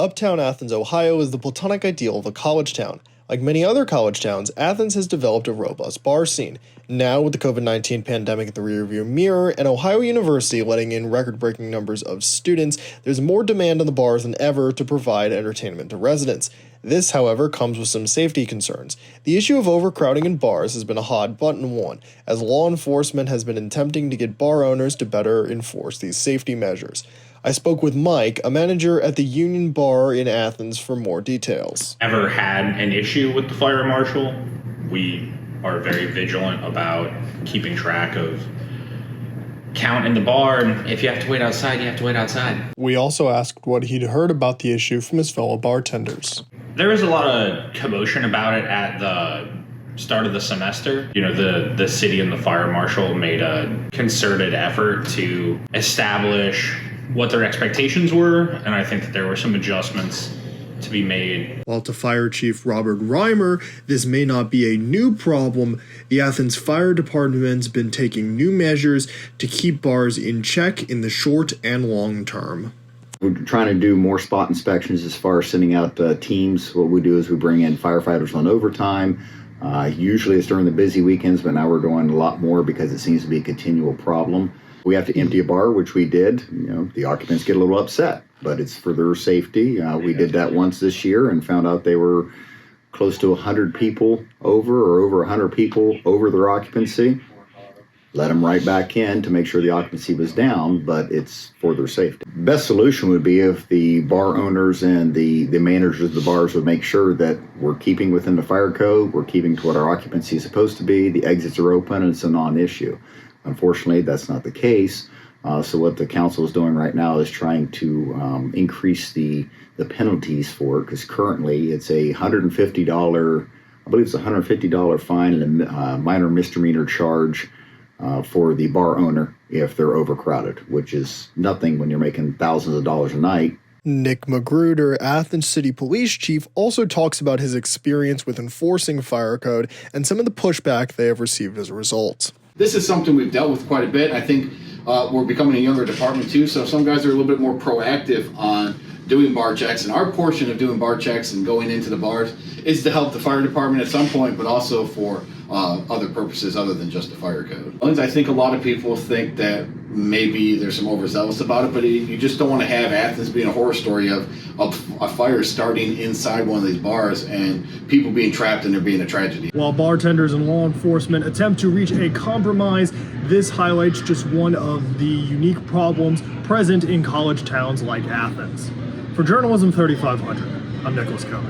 Uptown Athens, Ohio is the platonic ideal of a college town. Like many other college towns, Athens has developed a robust bar scene. Now, with the COVID-19 pandemic in the rearview mirror and Ohio University letting in record-breaking numbers of students, there's more demand on the bars than ever to provide entertainment to residents. This, however, comes with some safety concerns. The issue of overcrowding in bars has been a hot-button one, as law enforcement has been attempting to get bar owners to better enforce these safety measures. I spoke with Mike, a manager at the Union Bar in Athens, for more details. Ever had an issue with the fire marshal? We are very vigilant about keeping track of count in the bar, and if you have to wait outside, you have to wait outside. We also asked what he'd heard about the issue from his fellow bartenders. There was a lot of commotion about it at the start of the semester. The city and the fire marshal made a concerted effort to establish what their expectations were, and I think that there were some adjustments to be made. While to Fire Chief Robert Reimer, this may not be a new problem, the Athens Fire Department's been taking new measures to keep bars in check in the short and long term. We're trying to do more spot inspections as far as sending out teams. What we do is we bring in firefighters on overtime. Usually it's during the busy weekends, but now we're doing a lot more because it seems to be a continual problem. We have to empty a bar, which we did. The occupants get a little upset, but it's for their safety. We did that once this year and found out they were close to 100 people over 100 people over their occupancy. Let them right back in to make sure the occupancy was down, but it's for their safety. Best solution would be if the bar owners and the managers of the bars would make sure that we're keeping within the fire code, we're keeping to what our occupancy is supposed to be, the exits are open, and it's a non-issue. Unfortunately, that's not the case. So what the council is doing right now is trying to increase the penalties for it, because currently it's a $150, I believe it's a $150 fine and a minor misdemeanor charge for the bar owner if they're overcrowded, which is nothing when you're making thousands of dollars a night. Nick Magruder, Athens City Police Chief, also talks about his experience with enforcing fire code and some of the pushback they have received as a result. This is something we've dealt with quite a bit. I think we're becoming a younger department too, so some guys are a little bit more proactive on doing bar checks, and our portion of doing bar checks and going into the bars is to help the fire department at some point, but also for other purposes other than just the fire code. I think a lot of people think that maybe there's some overzealous about it, but you just don't want to have Athens being a horror story of a fire starting inside one of these bars and people being trapped and there being a tragedy. While bartenders and law enforcement attempt to reach a compromise, this highlights just one of the unique problems present in college towns like Athens. For Journalism 3500, I'm Nicholas Covey.